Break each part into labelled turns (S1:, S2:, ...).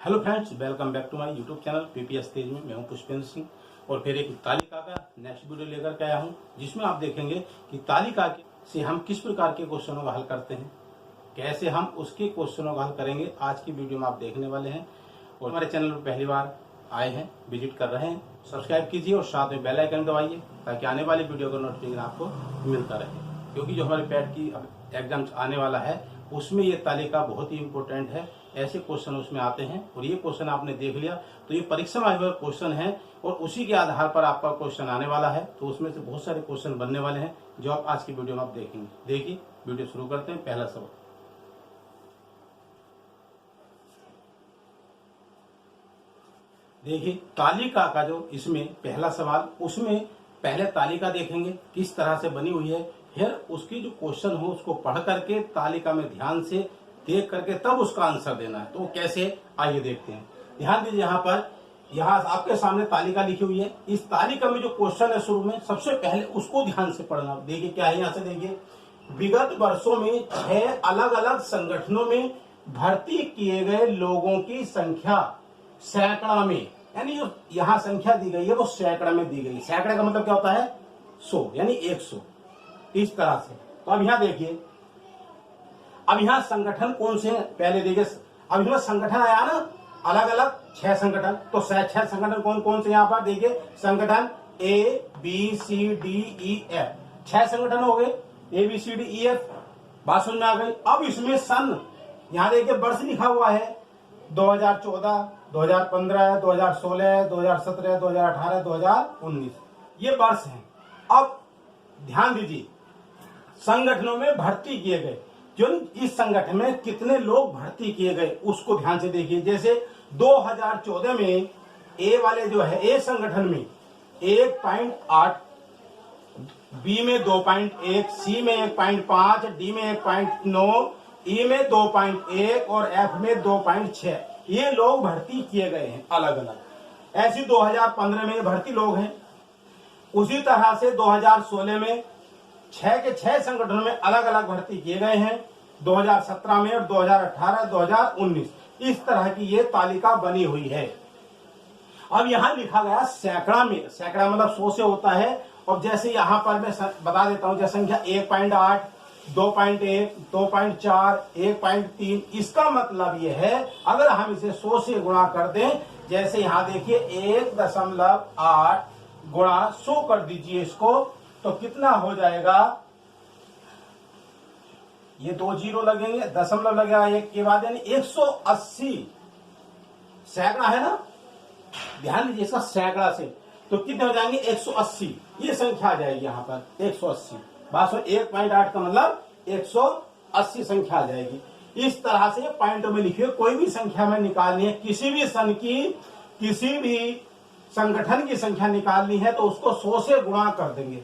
S1: Hello friends, welcome back to my YouTube channel PPS Tej में। मैं हूं पुष्पेंद्र सिंह और फिर एक तालिका का नेक्स्ट वीडियो लेकर के आया हूं, जिसमें आप देखेंगे कि तालिका से हम किस प्रकार के क्वेश्चनों का हल करते हैं, कैसे हम उसके क्वेश्चनों का हल करेंगे। आज की वीडियो में आप देखने वाले हैं। और हमारे चैनल पर पहली बार आए हैं, विजिट कर रहे हैं, सब्सक्राइब कीजिए और साथ में बेल आइकन दबाइए ताकि आने वाली वीडियो का नोटिफिकेशन आपको मिलता रहे। क्योंकि जो हमारे पैट की एग्जाम्स आने वाला है उसमें ये तालिका बहुत ही इंपॉर्टेंट है। ऐसे क्वेश्चन उसमें आते हैं और ये क्वेश्चन आपने देख लिया तो ये परीक्षा में आए हुए क्वेश्चन है और उसी के आधार पर आपका क्वेश्चन आने वाला है। तो उसमें से बहुत सारे क्वेश्चन बनने वाले हैं जो आप आज की वीडियो में आप देखेंगे। देखिए, वीडियो शुरू करते हैं। पहला सवाल, देखिए तालिका का जो इसमें पहला सवाल, उसमें पहले तालिका देखेंगे किस तरह से बनी हुई है, फिर उसकी जो क्वेश्चन हो उसको पढ़ करके तालिका में ध्यान से देख करके तब उसका आंसर देना है। तो कैसे, आइए देखते हैं। ध्यान दीजिए, यहाँ आपके सामने तालिका लिखी हुई है। इस तालिका में जो क्वेश्चन है शुरू में, सबसे पहले उसको ध्यान से पढ़ना। देखिए क्या है, यहाँ से देखिए, विगत वर्षों में 6 अलग अलग संगठनों में भर्ती किए गए लोगों की संख्या सैकड़ा में, यानी जो यहाँ संख्या दी गई है वो सैकड़ा में दी गई। सैकड़े का मतलब क्या होता है, 100 यानी 100, इस तरह से। तो अब यहाँ देखिए, अब यहाँ संगठन कौन से हैं पहले देखिए। अब इसमें संगठन आया ना, अलग अलग 6 संगठन। तो 6 संगठन कौन कौन से यहाँ पर देखिए, संगठन ABCDEF, 6 संगठन हो गए ABCDEF। बात समझ में आ गई। अब इसमें सन, यहाँ देखिए वर्ष लिखा हुआ है 2014, 2015, 2016, 2017, 2018, 2019, ये वर्ष हैं। अब ध्यान दीजिए, संगठनों में भर्ती किए गए, जो इस संगठन में कितने लोग भर्ती किए गए उसको ध्यान से देखिए। जैसे 2014 में ए वाले जो है, ए संगठन में 1.8, बी में 2.1, सी में 1.5, डी में 1.9, ई में 2.1 और एफ में 2.6 ये लोग भर्ती किए गए हैं अलग अलग। ऐसी 2015 में भर्ती लोग हैं। उसी तरह से 2016 में 6 के 6 संगठनों में अलग अलग भर्ती किए गए हैं, 2017 में और 2018, 2019, इस तरह की ये तालिका बनी हुई है। अब यहां लिखा गया सैकड़ा में, सैकड़ा मतलब 100 से होता है। और जैसे यहां पर मैं बता देता हूं, जैसे संख्या 1.8, 2.1, 2.4, 1.3, इसका मतलब ये है अगर हम इसे 100 से गुणा कर दें, जैसे यहां देखिए 1.8 गुणा 100 कर दीजिए इसको, तो कितना हो जाएगा, ये 2 जीरो लगेंगे, दशमलव लगेगा एक के बाद, यानी 180। सैकड़ा है ना, ध्यान दीजिए इसका सैकड़ा से, तो कितने हो जाएंगे 180, ये संख्या आ जाएगी यहाँ पर 180। 1.8 का मतलब 180 संख्या आ जाएगी। इस तरह से पॉइंटों में लिखिए, कोई भी संख्या में निकालनी है, किसी भी सन की, किसी भी संगठन की संख्या निकालनी है तो उसको 100 से गुणा कर देंगे।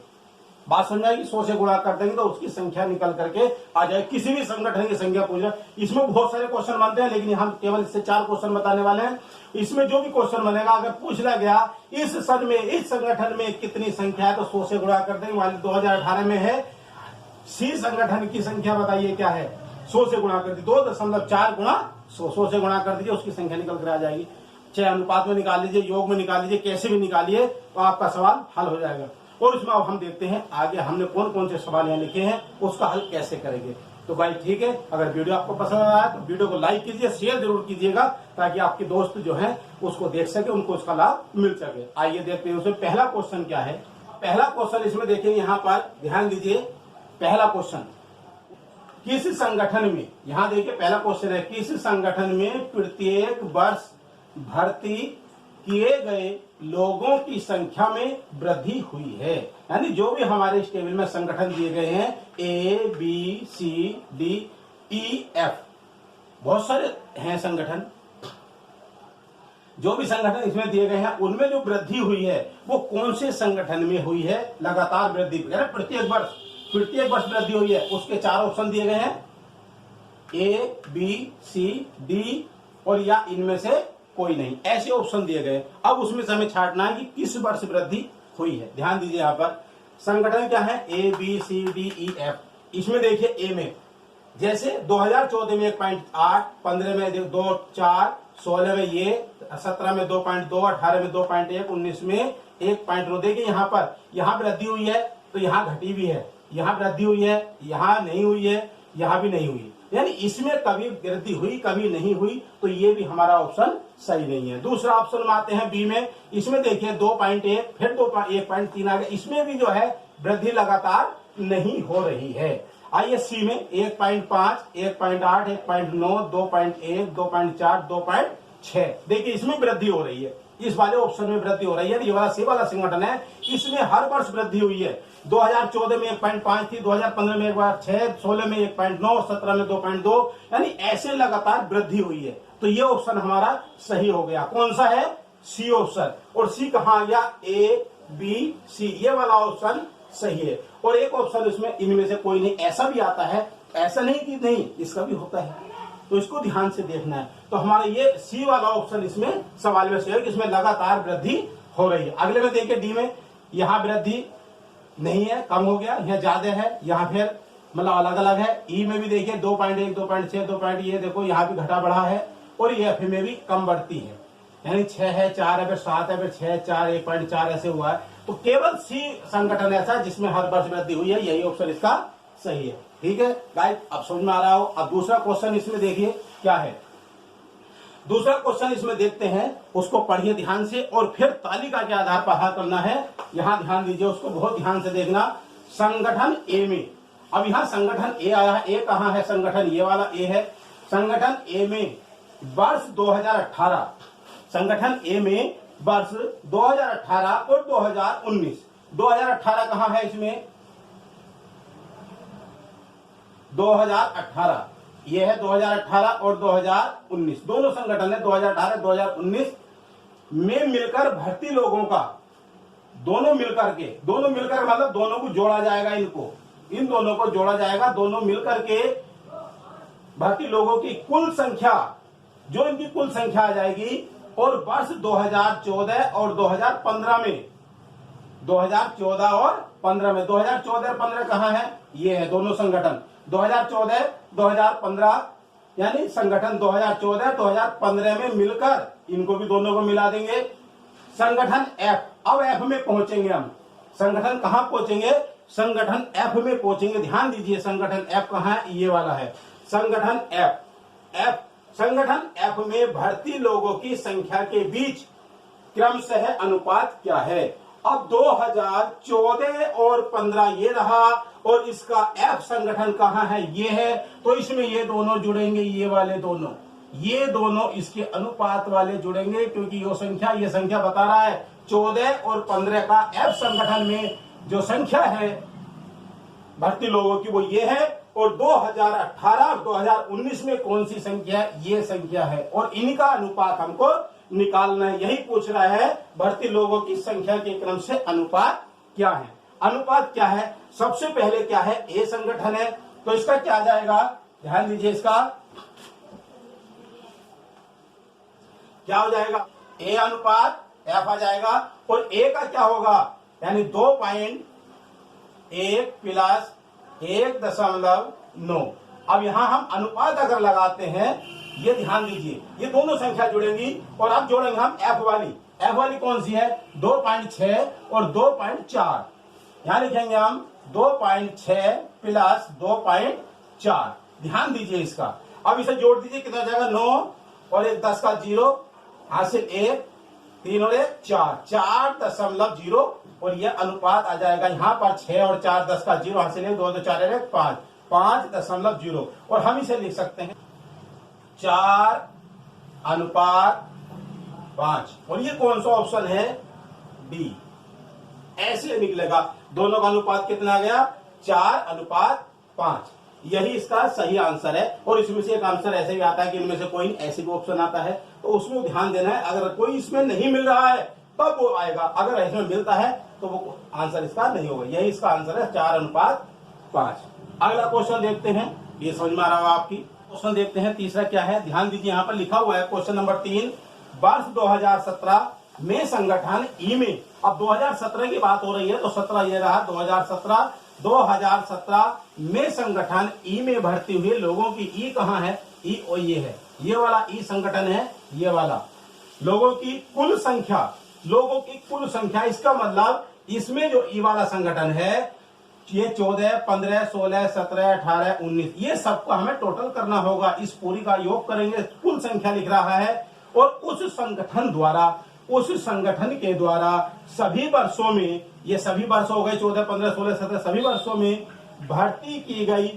S1: बात समझ आएगी, 100 से गुणा कर देंगे तो उसकी संख्या निकल करके आ जाए। किसी भी संगठन की संख्या पूछ रहे, इसमें बहुत सारे क्वेश्चन बनते हैं लेकिन हम केवल इससे 4 क्वेश्चन बताने वाले हैं। इसमें जो भी क्वेश्चन बनेगा, अगर पूछ लिया गया इस सन में इस संगठन में कितनी संख्या है तो 100 से गुणा कर देंगे। मान लीजिए 2018 में है, सी संगठन की संख्या बताइए क्या है, 100 से गुणा कर दीजिए, 2.4 गुणा 100 से गुणा कर दीजिए, उसकी संख्या निकल कर आ जाएगी। चाहे अनुपात में निकाल लीजिए, योग में निकाल लीजिए, कैसे भी निकालिए तो आपका सवाल हल हो जाएगा। और उसमें अब हम देखते हैं आगे हमने कौन कौन से सवाल यहाँ लिखे हैं, उसका हल कैसे करेंगे। तो भाई ठीक है, अगर वीडियो आपको पसंद आया तो वीडियो को लाइक कीजिए, शेयर जरूर कीजिएगा ताकि आपके दोस्त जो हैं उसको देख सके, उनको उसका लाभ मिल सके। आइए देखते हैं उसमें पहला क्वेश्चन क्या है। पहला क्वेश्चन इसमें देखिए, यहाँ पर ध्यान दीजिए, पहला क्वेश्चन, किस संगठन में, यहाँ देखिए पहला क्वेश्चन है, किस संगठन में प्रत्येक वर्ष भर्ती किए गए लोगों की संख्या में वृद्धि हुई है। यानी जो भी हमारे इस टेबल में संगठन दिए गए हैं ABCDEF, बहुत सारे हैं संगठन, जो भी संगठन इसमें दिए गए हैं उनमें जो वृद्धि हुई है वो कौन से संगठन में हुई है, लगातार वृद्धि, प्रत्येक वर्ष वृद्धि हुई है। उसके 4 ऑप्शन दिए गए हैं, ABCD और या इनमें से कोई नहीं, ऐसे ऑप्शन दिए गए। अब उसमें से हमें छांटना है कि किस वर्ष वृद्धि हुई है। ध्यान दीजिए, यहाँ पर संगठन क्या है, ABCDEF। इसमें देखिए ए में, जैसे 2014 में 1.8, 15 में 2, 4, 16 में ये, 17 में 2.2, 18 में 2.1, 19 में 1.9। देखिए यहाँ पर वृद्धि हुई है तो यहाँ घटी भी है, यहाँ वृद्धि हुई है, यहाँ नहीं हुई है, यहाँ भी नहीं हुई, यानी इसमें कभी वृद्धि हुई कभी नहीं हुई, तो ये भी हमारा ऑप्शन सही नहीं है। दूसरा ऑप्शन में आते हैं बी में। इसमें देखिए 2.1 फिर 1.3 आ गया, इसमें भी जो है वृद्धि लगातार नहीं हो रही है। आइए सी में 1.5, 1.8, 1.9, 2.1, 2.4, 2.6। देखिए इसमें वृद्धि हो रही है, इस वाले ऑप्शन में वृद्धि हो रही है। ये वाला सी वाला संगठन है, इसमें हर वर्ष वृद्धि हुई है। 2014 में 1.5 थी, 2015 में 1.6, 16 में 1.9, 17 में 2.2, यानी ऐसे लगातार वृद्धि हुई है। तो ये ऑप्शन हमारा सही हो गया। कौन सा है? C option. और सी कहाँ आ गया? ए बी सी, ये वाला ऑप्शन सही है। और एक ऑप्शन इसमें इनमें से कोई नहीं, ऐसा भी आता है, ऐसा नहीं कि नहीं, इसका भी होता है, तो इसको ध्यान से देखना है। तो हमारा ये सी वाला ऑप्शन इसमें सवाल में से है कि इसमें लगातार वृद्धि हो रही है। अगले में देखिए डी में, यहाँ वृद्धि नहीं है, कम हो गया, यहाँ ज्यादा है, यहाँ फिर मतलब अलग अलग है। ई में भी देखिए 2.1, 2.6, 2. ये देखो यहाँ भी घटा बढ़ा है, और ये एफ में भी कम बढ़ती है, यानी 6 है, 4 है, फिर 7 है, फिर 6, 4, 1.4 ऐसे हुआ है। तो केवल सी संगठन ऐसा जिसमें हर वर्ष वृद्धि हुई है, यही ऑप्शन इसका सही है। ठीक है गाइस, अब समझ में आ रहा हो। अब दूसरा क्वेश्चन इसमें देखिए क्या है। दूसरा क्वेश्चन इसमें देखते हैं, उसको पढ़िए ध्यान से और फिर तालिका के आधार पर हल करना है। यहां ध्यान दीजिए, उसको बहुत ध्यान से देखना। संगठन ए में, अब यहां संगठन ए आया है, ए कहां है? संगठन ये वाला ए है। संगठन ए में वर्ष 2018, संगठन ए में वर्ष 2018 और 2019। 2018 कहां है इसमें? 2018 ये है, 2018 और 2019 दोनों संगठन है। 2018 2019 में मिलकर भर्ती लोगों का, दोनों मिलकर मतलब दोनों को जोड़ा जाएगा, इन दोनों को जोड़ा जाएगा। दोनों मिलकर के भर्ती लोगों की कुल संख्या, जो इनकी कुल संख्या आ जाएगी, और वर्ष 2014 और 2015 में, 2014 और 15 में, 2014 और 15 कहां है? ये है दोनों संगठन। 2014 2015 यानी संगठन 2014 2015 में मिलकर, इनको भी दोनों को मिला देंगे। संगठन एफ, अब एफ में पहुंचेंगे हम। संगठन कहां पहुंचेंगे? संगठन एफ में पहुंचेंगे। ध्यान दीजिए, संगठन एफ कहां है? ये वाला है संगठन एफ। संगठन एफ में भर्ती लोगों की संख्या के बीच क्रमशः अनुपात क्या है? अब 2014 और 15 ये रहा, और इसका एफ संगठन कहां है? ये है। तो इसमें ये दोनों जुड़ेंगे, ये वाले दोनों, ये दोनों इसके अनुपात वाले जुड़ेंगे, क्योंकि ये संख्या बता रहा है 14 और 15 का एफ संगठन में जो संख्या है भर्ती लोगों की वो ये है, और 2018 और 2019 में कौन सी संख्या है? ये संख्या है, और इनका अनुपात हमको निकालना है। यही पूछ रहा है, भर्ती लोगों की संख्या के क्रम से अनुपात क्या है? अनुपात क्या है? सबसे पहले क्या है? ए संगठन है, तो इसका क्या आ जाएगा? ध्यान दीजिए, इसका क्या हो जाएगा? ए अनुपात एफ आ जाएगा, और ए का क्या होगा? यानी 2.1 प्लस 1.9। अब यहां हम अनुपात अगर लगाते हैं, ये ध्यान दीजिए, ये दोनों संख्या जुड़ेंगी, और अब जोड़ेंगे हम एफ वाली कौन सी है? 2.6 और 2.4। यहां लिखेंगे हम 2.6 प्लस 2.4। ध्यान दीजिए इसका। अब इसे जोड़ दीजिए, कितना जाएगा? 9 और 1 10 का 0, हासिल 1, 3 और 1 4, 4.0, और यह अनुपात आ जाएगा यहाँ पर 6 और 4 10 का 0, हासिल 1, 2 2 4 1 5, 5.0। और हम इसे लिख सकते हैं 4:5। और ये कौन सा ऑप्शन है? डी। ऐसे निकलेगा। दोनों का अनुपात कितना आ गया? 4:5। यही इसका सही आंसर है। और इसमें से एक आंसर ऐसे भी आता है कि इनमें से कोई ऐसे भी ऑप्शन आता है, तो उसमें ध्यान देना है। अगर कोई इसमें नहीं मिल रहा है तब वो आएगा, अगर इसमें मिलता है तो वो आंसर इसका नहीं होगा। यही इसका आंसर है 4:5। अगला क्वेश्चन देखते हैं, ये समझ में आ रहा होगा आपकी। क्वेश्चन देखते हैं तीसरा क्या है। ध्यान दीजिए, यहाँ पर लिखा हुआ है क्वेश्चन नंबर 3, वर्ष 2017 में संगठन ई में, अब 2017 की बात हो रही है तो 17 ये रहा, 2017 2017 में संगठन ई में भर्ती हुए लोगों की, ई कहां है, ई ओ ये है, ये वाला ई संगठन है, ये वाला लोगों की कुल संख्या, लोगों की कुल संख्या, इसका मतलब इसमें जो ई वाला संगठन है ये 14, 15, 16, 17, 18, 19 ये सबको हमें टोटल करना होगा, इस पूरी का योग करेंगे, कुल संख्या लिख रहा है। और उस संगठन द्वारा, उस संगठन के द्वारा सभी वर्षों में, ये सभी वर्ष हो गए 14, 15, 16, 17 सभी वर्षों में भर्ती की गई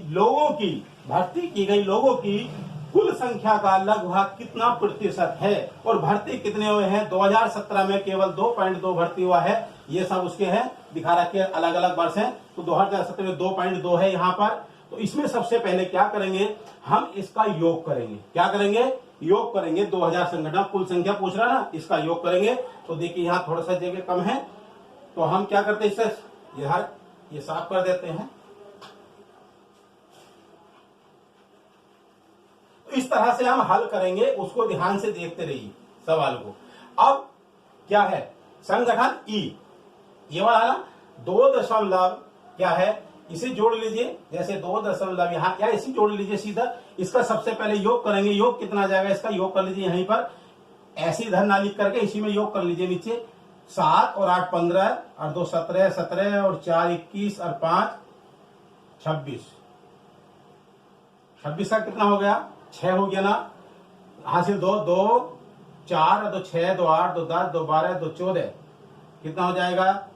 S1: लोगों की कुल संख्या का लगभग कितना प्रतिशत है, और भर्ती कितने हुए हैं। 2017 में केवल 2.2 भर्ती हुआ है, ये सब उसके हैं दिखा रखे, अलग अलग वर्ष हैं, तो 2017 में 2.2 है यहाँ पर। तो इसमें सबसे पहले क्या करेंगे, हम इसका योग करेंगे, क्या करेंगे, योग करेंगे। 2000 संगठन कुल संख्या पूछ रहा ना, इसका योग करेंगे। तो देखिए यहाँ थोड़ा सा जगह कम है, तो हम क्या करते हैं, इससे ये साफ कर देते हैं। इस तरह से हम हल करेंगे, उसको ध्यान से देखते रहिए सवाल को। अब क्या है, संगठन ई, ये वाला 2 दशमलव क्या है, इसे जोड़ लीजिए, जैसे 2 दशमलव यहाँ क्या इसी जोड़ लीजिए सीधा। इसका सबसे पहले योग करेंगे, योग कितना आ जाएगा, इसका योग कर लीजिए यहीं पर, ऐसे इधर ना लिख करके इसी में योग कर लीजिए नीचे। 7 और 8 15 और 2 17, 17 और 4 21 और 5 26, 26 का कितना हो गया, 6 हो गया ना, हासिल 2 2 4 2 6 2 8 2 10 2 12 2 14 कितना हो जाएगा,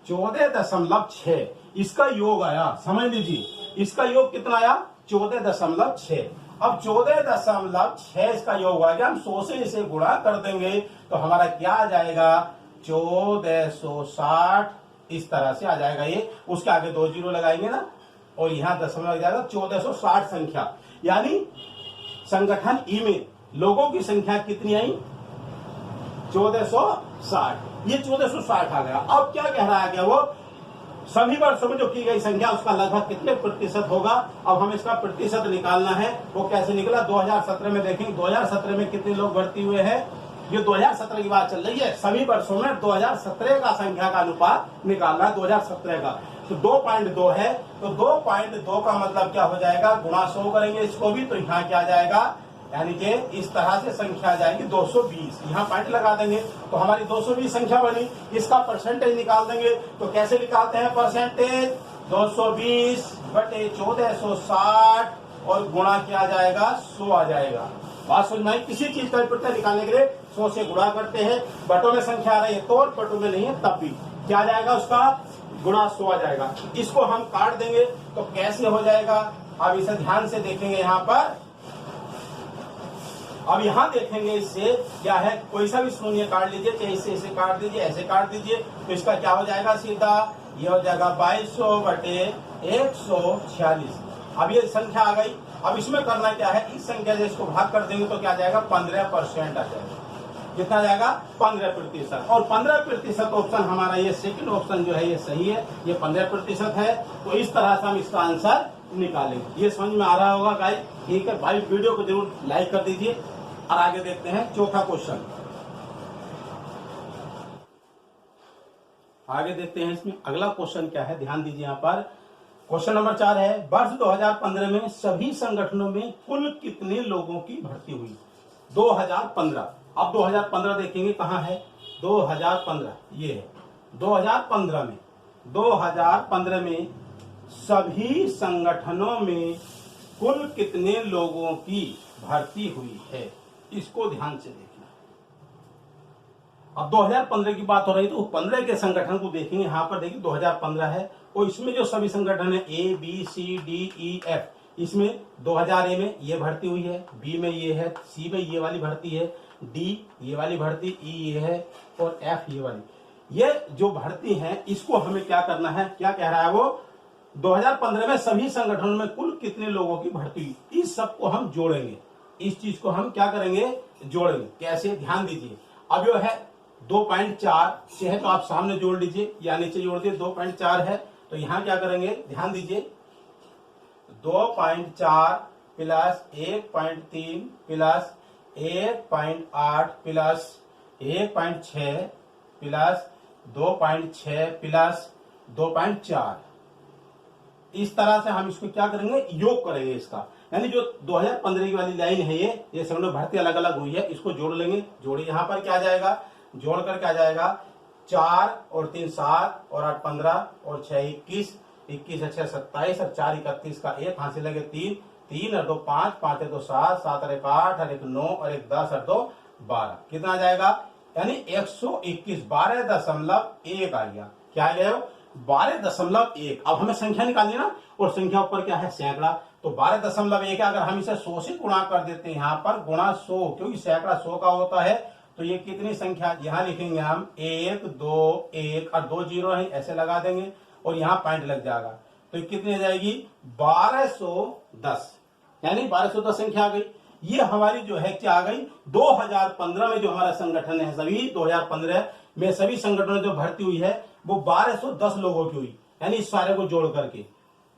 S1: 14.6। इसका योग आया, समझ लीजिए, इसका योग कितना आया, 14.6। अब 14.6 इसका योग आ गया, हम 100 से इसे गुणा कर देंगे तो हमारा क्या आ जाएगा, 1460 इस तरह से आ जाएगा। ये उसके आगे 2 जीरो लगाएंगे ना, और यहाँ दशमलव लग जाएगा, 1460 संख्या। यानी संगठन ई में लोगों की संख्या कितनी आई, 1460, ये 1460 आ गया। अब क्या कह रहा है, क्या वो सभी वर्षों में जो की गई संख्या उसका लगभग कितने प्रतिशत होगा। अब हम इसका प्रतिशत निकालना है, वो कैसे निकला, 2017 में देखेंगे 2017 में कितने लोग भर्ती हुए हैं। ये 2017 की बात चल रही है, सभी वर्षों में 2017 का संख्या का अनुपात निकालना है, 2017 का। तो 2.2 है, तो 2.2 का मतलब क्या हो जाएगा, गुणा 100 करेंगे इसको भी, तो यहाँ क्या आ जाएगा, यानी कि इस तरह से संख्या आ जाएगी 220, यहाँ पॉइंट लगा देंगे तो हमारी 220 संख्या बनी। इसका परसेंटेज निकाल देंगे, तो कैसे निकालते हैं परसेंटेज, 220 बटे 1460 और गुणा क्या आ जाएगा, 100 आ जाएगा। बात समझ में आई, किसी चीज का प्रतिशत निकालने के लिए 100 से गुणा करते हैं, बटों में संख्या आ रही है तो, और बटों में नहीं है तब भी क्या आ जाएगा, उसका गुणा 100 आ जाएगा। इसको हम काट देंगे तो कैसे हो जाएगा, अब इसे ध्यान से देखेंगे यहाँ पर। अब यहाँ देखेंगे इससे क्या है, कोई सा भी शून्य काट लीजिए, चाहे इससे इसे काट दीजिए, ऐसे काट दीजिए, तो इसका क्या हो जाएगा, सीधा ये हो जाएगा 2200 बटे 146। अब ये संख्या आ गई। अब इसमें करना क्या है, इस संख्या से इसको भाग कर देंगे तो क्या आ जाएगा, 15% आ जाएगा। कितना आ जाएगा, 15%। और 15% ऑप्शन हमारा ये सेकंड ऑप्शन जो है ये सही है, ये 15% है। तो इस तरह से हम इसका आंसर निकालेंगे। ये समझ में आ रहा होगा गाइस, ठीक है भाई, वीडियो को जरूर लाइक कर दीजिए। और आगे देखते हैं चौथा क्वेश्चन, आगे देखते हैं इसमें अगला क्वेश्चन क्या है, ध्यान दीजिए यहाँ पर। क्वेश्चन नंबर 4 है, वर्ष 2015 में सभी संगठनों में कुल कितने लोगों की भर्ती हुई। 2015, अब 2015 देखेंगे कहाँ है, 2015 ये है। 2015 में सभी संगठनों में कुल कितने लोगों की भर्ती हुई है, इसको ध्यान से देखना। अब 2015 की बात हो रही तो 15 के संगठन को देखेंगे, यहाँ पर देखिए 2015 है, और इसमें जो सभी संगठन है A B C D E F, इसमें 2000 में ये भर्ती हुई है, B में ये है, C में ये वाली भर्ती है, D ये वाली भर्ती, E ये है, और F ये वाली। ये जो भर्ती है इसको हमें क्या करना है, क्या कह रहा है वो, 2015 में सभी संगठनों में कुल कितने लोगों की भर्ती हुई, इस सबको हम जोड़ेंगे, इस चीज को हम क्या करेंगे, जोड़ेंगे। कैसे, ध्यान दीजिए। अब जो है 2.4 से है तो आप सामने जोड़ लीजिए या नीचे जोड़ दीजिए, 2.4 है तो यहाँ क्या करेंगे, ध्यान दीजिए, 2.4 plus 1.3 plus 1.8 plus 1.6 plus 2.6 plus 2.4, इस तरह से हम इसको क्या करेंगे, योग करेंगे इसका, यानी जो 2015 की वाली लाइन है ये सैकड़ों भर्ती अलग अलग हुई है, इसको जोड़ लेंगे। जोड़िए, यहाँ पर क्या आ जाएगा, जोड़ कर क्या जाएगा, 4 और 3 7 और 8 15 और 6 21, 21 और 6 27 और 4 31 का 1 हाथ से लगे 3, 3 और 2 5, 5 और 2 7, 7 और 1 8 और 1 9 और 1 10 और 2 12, कितना आ जाएगा, यानी 121, 12.1 आ गया। क्या आ गया, 12.1। अब हमें संख्या निकालनी ना, और संख्या ऊपर क्या है, सैकड़ा, तो 12.1 अगर हम इसे 100 से गुणा कर देते हैं, यहाँ पर गुणा 100, क्योंकि सैकड़ा 100 का होता है, तो ये कितनी संख्या, यहाँ लिखेंगे हम 1 2 1 और 2 जीरो है, ऐसे लगा देंगे और यहाँ पॉइंट लग जाएगा, तो ये कितनी आ जाएगी, 1210, यानी 1210 संख्या आ गई। ये हमारी जो है क्या आ गई, 2015 में जो हमारा संगठन है, सभी 2015 में सभी संगठनों में जो भर्ती हुई है वो 1210 लोगों की हुई, यानी इस सारे को जोड़ करके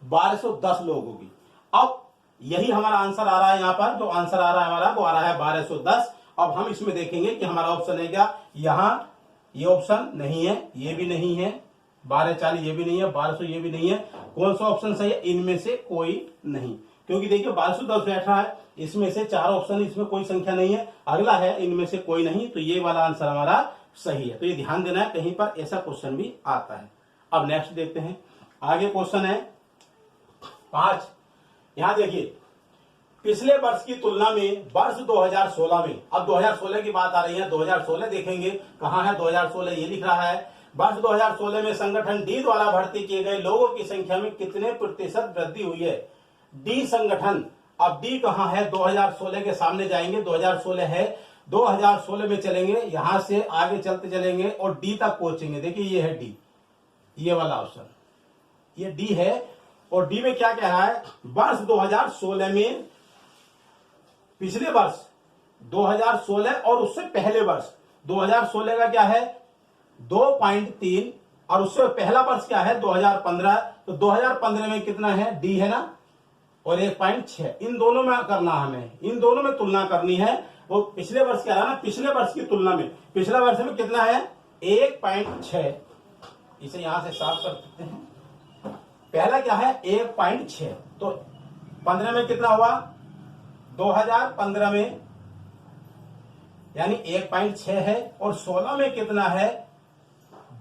S1: 1210 लोगों की। अब यही हमारा आंसर आ रहा है, यहाँ पर जो आंसर आ रहा है हमारा वो आ रहा है 1210। अब हम इसमें देखेंगे कि हमारा ऑप्शन है क्या, यहाँ ये ऑप्शन नहीं है, ये भी नहीं है, 1240 ये भी नहीं है, 1200 ये भी नहीं है, कौन सा ऑप्शन सही है, इनमें से कोई नहीं, क्योंकि देखिए 1210 बैठा है, इसमें से 4 ऑप्शन, इसमें कोई संख्या नहीं है, अगला है इनमें से कोई नहीं, तो ये वाला आंसर हमारा सही है। तो ये ध्यान देना है, कहीं पर ऐसा क्वेश्चन भी आता है। अब नेक्स्ट देखते हैं, आगे क्वेश्चन है 5। यहां देखिए, पिछले वर्ष की तुलना में वर्ष 2016 में, अब 2016 की बात आ रही है, 2016 देखेंगे, कहां है 2016, ये लिख रहा है, वर्ष 2016 में संगठन डी द्वारा भर्ती किए गए लोगों की संख्या में कितने प्रतिशत वृद्धि हुई है। डी संगठन, अब डी कहां है, 2016 के सामने जाएंगे, 2016 है, 2016 में चलेंगे, यहां से आगे चलते चलेंगे और डी तक पहुंचेंगे। देखिए ये है डी, ये वाला ऑप्शन, ये डी है, और डी में क्या कह रहा है, वर्ष 2016 में, पिछले वर्ष 2016 और उससे पहले वर्ष 2016 का क्या है 2.3, और उससे पहला वर्ष क्या है 2015, तो 2015 में कितना है, डी है ना, और 1.6, इन दोनों में करना, हमें इन दोनों में तुलना करनी है। वो पिछले वर्ष क्या रहा ना, पिछले वर्ष की तुलना में पिछला वर्ष में कितना है 1.6, इसे यहां से साफ कर सकते हैं, पहला क्या है 1.6, तो 15 में कितना हुआ, 2015 में यानी 1.6 है, और 16 में कितना है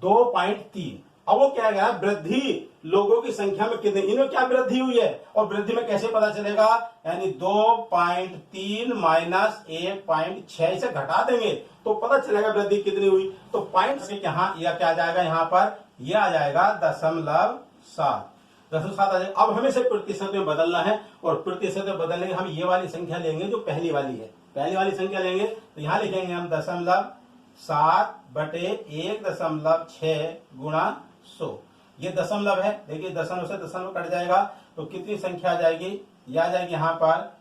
S1: 2.3। अब वो क्या गया, वृद्धि लोगों की संख्या में कितने, इनमें क्या वृद्धि हुई है, और वृद्धि में कैसे पता चलेगा, यानी 2.3 माइनस 1.6, इसे घटा देंगे तो पता चलेगा वृद्धि कितनी हुई। तो पॉइंट से यहाँ यह क्या आ जाएगा, यहाँ पर यह आ जाएगा 0.7 आ जाएगा। अब हमें से प्रतिशत में बदलना है, और प्रतिशत में बदलने के हम ये वाली संख्या लेंगे जो पहली वाली है, पहली वाली संख्या लेंगे, तो यहाँ लिखेंगे हम 0.7 बटे 1.6 गुणा 100, ये दशमलव है, देखिए दशमलव से दशमलव कट जाएगा, तो कितनी संख्या आ जाएगी, यह आ जाएगी यहाँ पर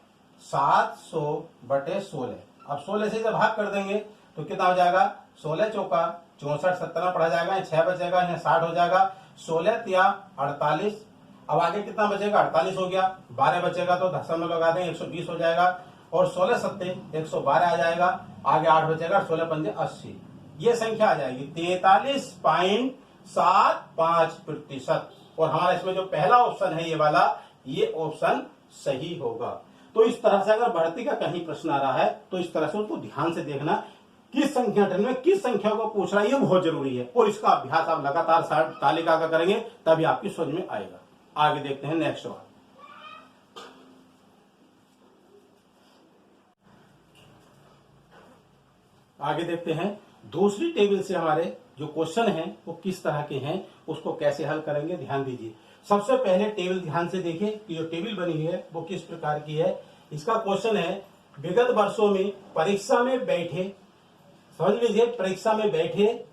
S1: 700 बटे 16। अब 16 से जब भाग कर देंगे तो कितना हो जाएगा, 16 चौका 64, 17 पढ़ा जाएगा, 6 बचेगा, यहाँ 60 हो जाएगा, 16 तिया 48, अब आगे कितना बचेगा, 48 हो गया, 12 बचेगा तो दशमलव लगा देंगे, 120 हो जाएगा, और 16 सत्ते 112 आ जाएगा, आगे 8 बचेगा, 16 पंजे 80, ये संख्या आ जाएगी 43.75%। और हमारा इसमें जो पहला ऑप्शन है ये वाला, ये ऑप्शन सही होगा। तो इस तरह से अगर भर्ती का कहीं प्रश्न आ रहा है तो इस तरह से उसको ध्यान से देखना, किस संगठन में किस संख्या को पूछ रहा है, ये बहुत जरूरी है, और इसका अभ्यास आप लगातार तालिका का करेंगे तभी आपकी समझ में आएगा। आगे देखते हैं नेक्स्ट सवाल। आगे देखते हैं दूसरी टेबल से हमारे जो क्वेश्चन हैं वो किस तरह के हैं, उसको कैसे हल करेंगे, ध्यान दीजिए। सबसे पहले टेबल ध्यान से देखिए कि जो टेबल बनी है वो किस प्रकार की है। इसका क्वेश्चन है, विगत वर्षों में परीक्षा में बैठे, समझ लीजिए, परीक्षा में बैठे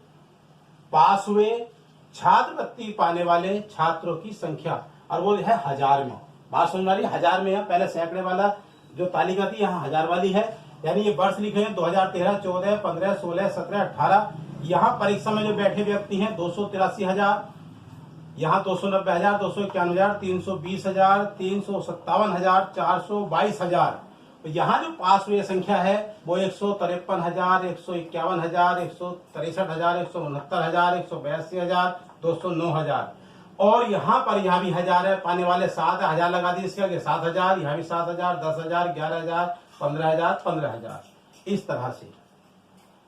S1: पास हुए छात्रवृत्ति पाने वाले छात्रों की संख्या, और वो है 1000 में, बात समझ वाली, 1000 में है, पहले सैकड़े वाला जो तालिका थी यहाँ 1000 वाली है, यानी ये वर्ष लिखे हैं 2013, 14, 15, 16, 17, 18। यहाँ परीक्षा में जो बैठे व्यक्ति हैं 283,000, यहाँ 290,000, 291,000, 320,000, 357,000, 422,000। तो यहाँ जो पास हुए संख्या है वो 153,000, 151,000, 163,000, 169,000, 182,000, 209,000। और यहां पर यहां भी 1000 है, पाने वाले 7 है, 1000 लगा दिए, इसके आगे 7000, यहां भी 7000, 10,000, 11,000, 15,000, 15,000, इस तरह से।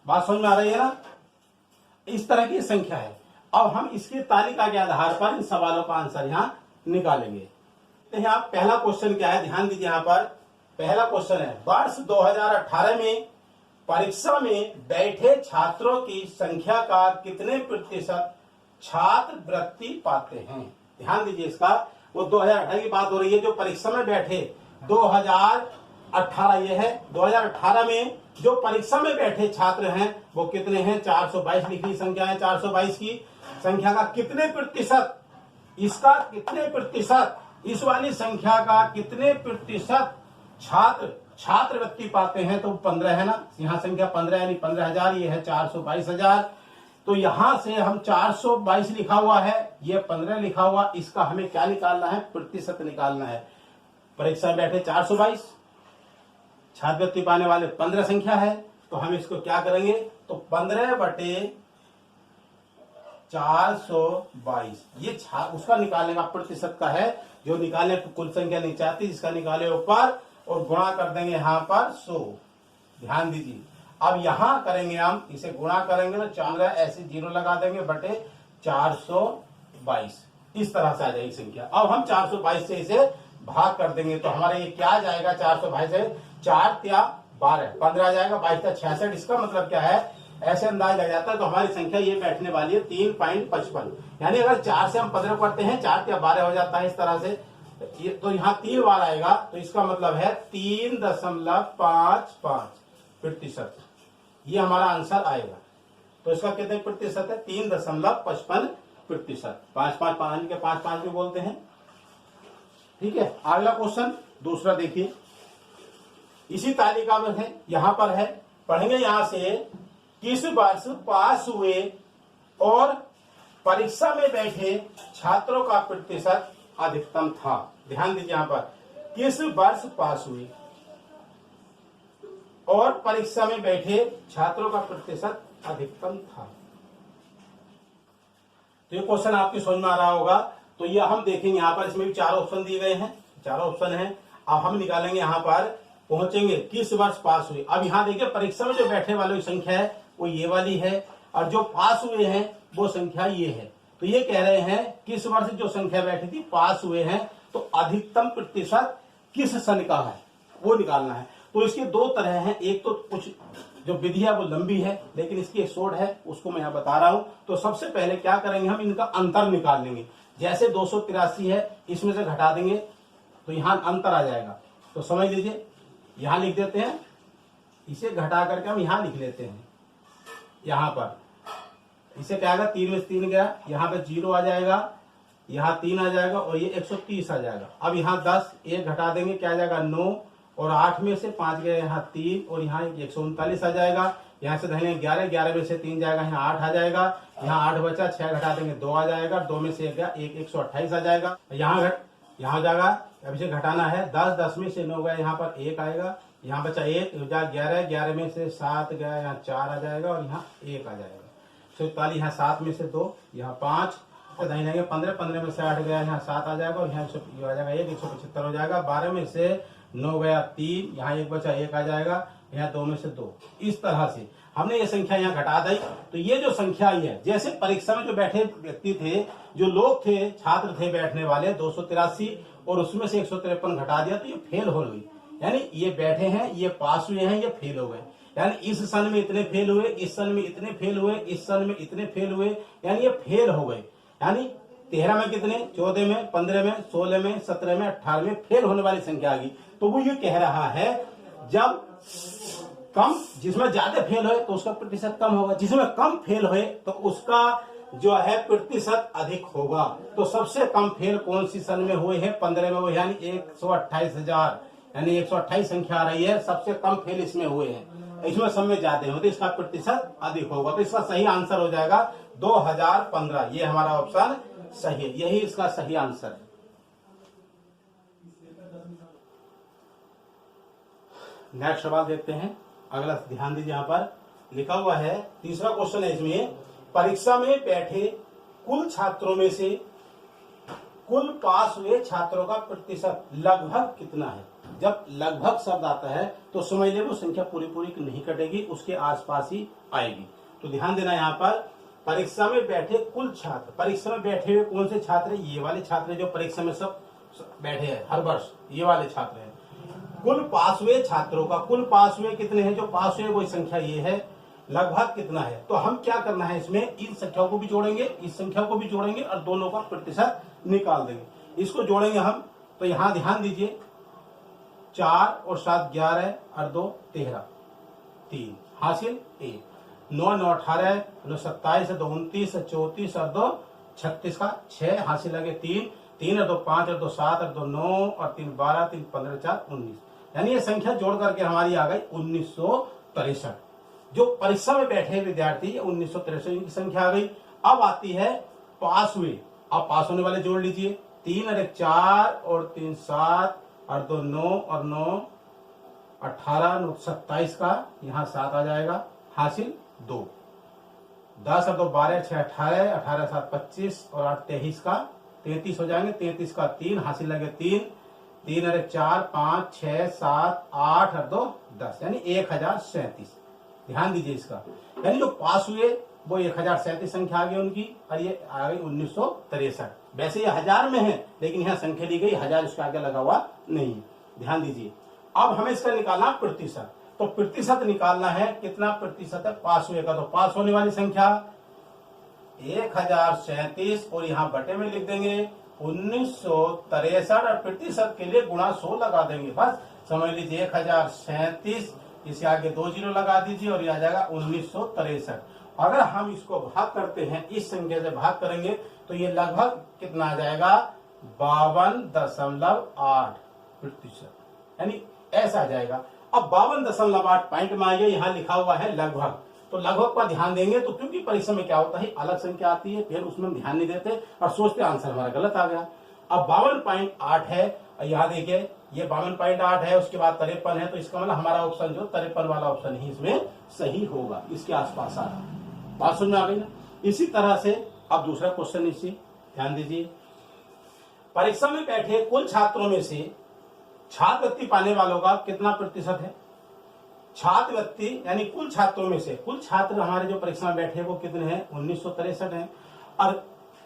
S1: बात समझ में आ रही है ना? इस तरह की संख्या है। अब हम इसकी तालिका के आधार पर इन सवालों का आंसर यहां निकालेंगे। तो यहाँ पहला क्वेश्चन क्या है, ध्यान दीजिए। यहाँ पर पहला क्वेश्चन है, वर्ष 2018 में परीक्षा में बैठे छात्रों की संख्या का कितने प्रतिशत छात्रवृत्ति पाते हैं। ध्यान दीजिए, इसका वो 2018 की बात हो रही है। जो परीक्षा में बैठे 2018 ये है, 2018 में जो परीक्षा में बैठे छात्र हैं वो कितने हैं, 422 लिखी संख्या है। 422 की संख्या का कितने प्रतिशत, इसका कितने प्रतिशत, इस वाली संख्या का कितने प्रतिशत छात्रवृत्ति पाते हैं, तो 15 है ना। यहाँ संख्या 15 यानी 15,000, ये है 422,000। तो यहां से हम 422 लिखा हुआ है, ये 15 लिखा हुआ, इसका हमें क्या निकालना है, प्रतिशत निकालना है। परीक्षा में बैठे 422, छात्रवृत्ति पाने वाले 15 संख्या है, तो हम इसको क्या करेंगे, तो 15/422 ये उसका निकालने का प्रतिशत का है, जो निकालने कुल संख्या नहीं चाहती, जिसका निकाले ऊपर और गुणा कर देंगे यहाँ पर 100। ध्यान दीजिए, अब यहां करेंगे हम, इसे गुणा करेंगे तो 4 ऐसे 0 लगा देंगे बटे 422, इस तरह से आ जाएगी संख्या। अब हम 422 से इसे भाग कर देंगे तो हमारा ये क्या आ जाएगा, 422 से 4 या 12, 15 आ जाएगा, 22 या 66। इसका मतलब क्या है, ऐसे अंदाज लग जाता है। तो हमारी संख्या ये बैठने वाली है 3.55, यानी अगर 4 से हम 15 करते हैं 4 या 12 हो जाता है इस तरह से। तो यहाँ 3 बार आएगा, तो इसका मतलब है 3.55 प्रतिशत, ये हमारा आंसर आएगा। तो इसका कितने प्रतिशत है, 3.55 प्रतिशत। 5 के 5 भी बोलते हैं। ठीक है, अगला क्वेश्चन दूसरा देखिए, इसी तालिका में है, यहां पर है, पढ़ेंगे यहां से, किस वर्ष पास हुए और परीक्षा में बैठे छात्रों का प्रतिशत अधिकतम था। ध्यान दीजिए, यहां पर किस वर्ष पास हुए और परीक्षा में बैठे छात्रों का प्रतिशत अधिकतम था। तो ये क्वेश्चन आपकी समझ में आ रहा होगा। तो ये हम देखेंगे, यहाँ पर इसमें भी 4 ऑप्शन दिए गए हैं, 4 ऑप्शन हैं। अब हम निकालेंगे, यहाँ पर पहुंचेंगे किस वर्ष पास हुए। अब यहाँ देखिए, परीक्षा में जो बैठने वालों की संख्या है वो ये वाली है, और जो पास हुए हैं वो संख्या ये है। तो ये कह रहे हैं किस वर्ष जो संख्या बैठी थी पास हुए हैं, तो अधिकतम प्रतिशत किस सन का है वो निकालना है। तो इसके 2 तरह हैं, एक तो कुछ जो विधि है वो लंबी है, लेकिन इसकी एक शॉर्ट है, उसको मैं यहाँ बता रहा हूं। तो सबसे पहले क्या करेंगे, हम इनका अंतर निकाल लेंगे। जैसे 283 है, इसमें से घटा देंगे तो यहाँ अंतर आ जाएगा। तो समझ लीजिए, यहां लिख देते हैं, इसे घटा करके हम यहां लिख लेते हैं। यहां पर इसे क्या आएगा, 3 में से 3 गया, यहाँ पे 0 आ जाएगा, यहाँ 3 आ जाएगा, और ये 130 आ जाएगा। अब यहाँ 10, 1 घटा देंगे, क्या आ जाएगा 9, और 8 में से 5 गए, यहाँ 3, और यहाँ 139 आ जाएगा। यहाँ से धरेंगे 11, 11 में से 3 जाएगा, यहाँ 8 आ जाएगा, यहाँ 8 बचा, 6 घटा देंगे 2 आ जाएगा, 2 में से 1 गया, 128 आ जाएगा। यहाँ जाएगा, अब इसे घटाना है, 10, 10 में से 9 गया, यहाँ पर 1 आएगा, यहाँ बचा 1, 11, 11 में से 7 गया, यहाँ 4 आ जाएगा, और यहाँ 1 आ जाएगा। 44, यहाँ 7 में से 2, यहाँ 5, दाहिने जाएंगे 15, 15 में से 8 गया, यहाँ 7 आ जाएगा, और यहाँ आ जाएगा 1, 175 हो जाएगा। 12 में से 9 गया 3, यहाँ 1 बचा, 1 आ जाएगा, यहाँ 2 में से 2। इस तरह से हमने ये संख्या यहाँ घटा दी। तो ये जो संख्या आई है, जैसे परीक्षा में जो बैठे व्यक्ति थे, जो लोग थे, छात्र थे बैठने वाले 283, और उसमें से 153 घटा दिया, तो ये फेल हो गई। यानी ये बैठे हैं, ये पास हुए हैं, ये फेल हो गए। यानी इस सन में इतने फेल हुए, इस सन में इतने फेल हुए, इस सन में इतने फेल हुए, यानी ये फेल हो गए। यानी 13 में कितने, 14 में, 15 में, 16 में, 17 में, 18 में फेल होने वाली संख्या आ गई। तो वो ये कह रहा है, जब कम, जिसमें ज्यादा फेल हुए तो उसका प्रतिशत कम होगा, जिसमें कम फेल हुए तो उसका जो है प्रतिशत अधिक होगा। तो सबसे कम फेल कौन सी सन में हुए हैं, 15 में हुए, यानी 128,000, यानी 128 संख्या आ रही है, सबसे कम फेल इसमें हुए हैं। इसमें सब में ज्यादा हो तो इसका प्रतिशत अधिक होगा। तो इसका सही आंसर हो जाएगा 2015। ये हमारा ऑप्शन सही है, यही इसका सही आंसर है। नेक्स्ट सवाल देखते हैं, अगला ध्यान दीजिए, यहाँ पर लिखा हुआ है, तीसरा क्वेश्चन है इसमें, परीक्षा में बैठे कुल छात्रों में से कुल पास हुए छात्रों का प्रतिशत लगभग कितना है। जब लगभग शब्द आता है तो समझ ले वो संख्या पूरी पूरी नहीं कटेगी, उसके आसपास ही आएगी। तो ध्यान देना, यहाँ पर परीक्षा में बैठे कुल छात्र, परीक्षा में बैठे हुए कौन से छात्र है, ये वाले छात्र जो परीक्षा में सब बैठे हैं हर वर्ष, ये वाले छात्र हैं। कुल पास हुए छात्रों का, कुल पास हुए कितने हैं, जो पास हुए वही संख्या ये है, लगभग कितना है। तो हम क्या करना है, इसमें इन संख्याओं को भी जोड़ेंगे, इस संख्या को भी जोड़ेंगे और दोनों का प्रतिशत निकाल देंगे। इसको जोड़ेंगे हम, तो यहां ध्यान दीजिए, 4 और 7 11 और 2 13, 3 हासिल 1, 9 9 18, 9 27, 2 29, 34 और 2 36 का 6 हासिल लगे 3, 3 और 2 5 और 2 7 और 2 9 और 3 12, 3 15 4 19, यानी ये संख्या जोड़ करके हमारी आ गई 1963। जो परीक्षा में बैठे विद्यार्थी 1963 की संख्या आ गई। अब आती है पास हुए, अब पास होने वाले जोड़ लीजिए, 3 और 1 4 और 3 7 और 2 9 और 9 18, 9 27 का यहाँ 7 आ जाएगा, हासिल 2, 10 और 2 12, 6 18, 18 7 25 और 8 23 का 33 हो जाएंगे, 33 का 3 हासिल लगे 3, 3 और 1 4 5 6 7 8 और 2 10, यानी 1037। ध्यान दीजिए इसका, यानी जो पास हुए वो 1037 संख्या आ गई उनकी, और ये आ गई 1963। वैसे ये हजार में है, लेकिन यहाँ संख्या ली गई हजार, उसके आगे लगा हुआ नहीं। ध्यान दीजिए, अब हमें इसका निकालना प्रतिशत। तो प्रतिशत निकालना है, कितना प्रतिशत है पास हुए का। तो पास होने वाली संख्या 1037 और यहाँ बटे में लिख देंगे 1963 और प्रतिशत के लिए गुणा 100 लगा देंगे। बस समझ लीजिए 1037, इसे आगे 2 जीरो लगा दीजिए और ये आ जाएगा 1963। अगर हम इसको भाग करते हैं, इस संख्या से भाग करेंगे तो ये लगभग कितना आ जाएगा, 52.8%, यानी ऐसा आ जाएगा। अब 52.8 पॉइंट में आइए, यहाँ लिखा हुआ है लगभग, तो लगभग पर ध्यान देंगे। तो क्योंकि परीक्षा में क्या होता है, अलग संख्या आती है, फिर उसमें ध्यान नहीं देते और सोचते आंसर हमारा गलत आ गया। अब 52.8 है, यहाँ देखिए ये 52.8 है, उसके बाद 53 है, तो इसका मतलब हमारा ऑप्शन जो 53 वाला ऑप्शन ही इसमें सही होगा, इसके आसपास आ रहा। बात समझ में आ गई ना। इसी तरह से अब दूसरा क्वेश्चन, इसी ध्यान दीजिए, परीक्षा में बैठे कुल छात्रों में से छात्रवृत्ति पाने वालों का कितना प्रतिशत है। छात्रवृत्ति यानी कुल छात्रों में से, कुल छात्र हमारे जो परीक्षा में बैठे वो कितने हैं, 1963 हैं, और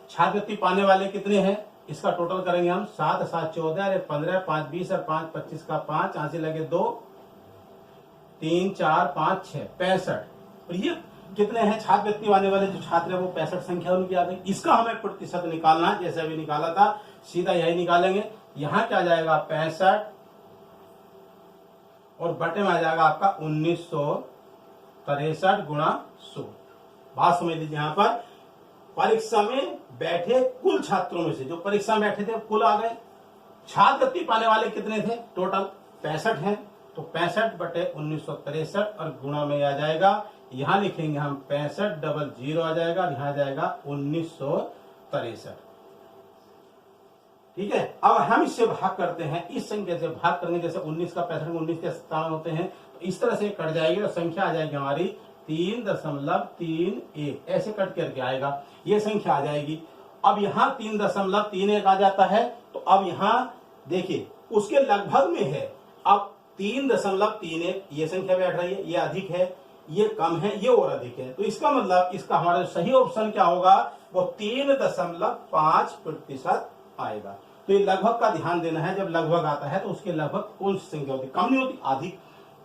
S1: छात्रवृत्ति पाने वाले कितने हैं, इसका टोटल करेंगे हम 7 7 14, 15 5 20 और 5 25 का 5 हासिल लगे 2 3 4 5 6 65। और ये कितने हैं छात्रवृत्ति पाने वाले जो छात्र है वो 65 संख्या उनकी आ गई। इसका हमें प्रतिशत निकालना है, जैसे अभी निकाला था सीधा यही निकालेंगे। यहाँ क्या जाएगा 65 और बटे में आ जाएगा आपका 1963 गुणा 100। बात समझ लीजिए, यहाँ पर परीक्षा में बैठे कुल छात्रों में से, जो परीक्षा में बैठे थे कुल आ गए, छात्रवृत्ति पाने वाले कितने थे, टोटल 65 हैं, तो 65 बटे 1963 और गुणा में आ जाएगा, यहां लिखेंगे हम 65 डबल 0 आ जाएगा, यहां आ जाएगा 1963। ठीक है। अब हम इससे भाग करते हैं, इस संख्या से भाग करेंगे, जैसे 19 का 65 19 के 57 होते हैं, तो इस तरह से कट जाएगी, तो संख्या आ जाएगी हमारी 3.31, ऐसे कट करके आएगा, ये संख्या आ जाएगी। अब यहाँ 3.31 आ जाता है, तो अब यहाँ देखिए उसके लगभग में है, अब 3.31 ये संख्या बैठ रही है, ये अधिक है, ये कम है, ये और अधिक है, तो इसका मतलब इसका हमारा सही ऑप्शन क्या होगा, वो 3.5% आएगा। तो ये लगभग का ध्यान देना है, जब लगभग आता है तो उसके लगभग कौन सी संख्या होती, कम नहीं होती, अधिक,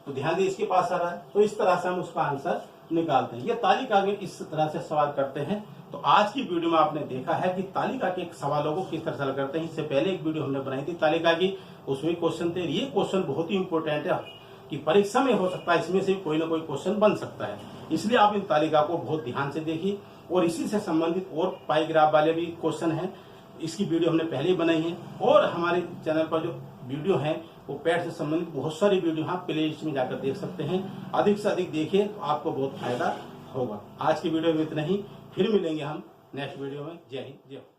S1: तो ध्यान दे इसके पास आ रहा है, तो इस तरह से हम उसका आंसर निकालते हैं। ये तालिका में इस तरह से सवाल करते हैं। तो आज की वीडियो में आपने देखा है कि तालिका के सवालों को किस तरह से हल करते हैं। इससे पहले एक वीडियो हमने बनाई थी तालिका की, उसमें क्वेश्चन थे। ये क्वेश्चन बहुत ही इंपॉर्टेंट है कि परीक्षा में हो सकता है, इसमें से कोई ना कोई क्वेश्चन बन सकता है, इसलिए आप इन तालिका को बहुत ध्यान से देखिए। और इसी से संबंधित और पाईग्राफ वाले भी क्वेश्चन हैं, इसकी वीडियो हमने पहले ही बनाई है, और हमारे चैनल पर जो वीडियो है वो पैट से संबंधित बहुत सारी वीडियो यहाँ प्ले लिस्ट में जाकर देख सकते हैं। अधिक से अधिक देखिए तो आपको बहुत फायदा होगा। आज की वीडियो में इतना ही, फिर मिलेंगे हम नेक्स्ट वीडियो में। जय हिंद, जय।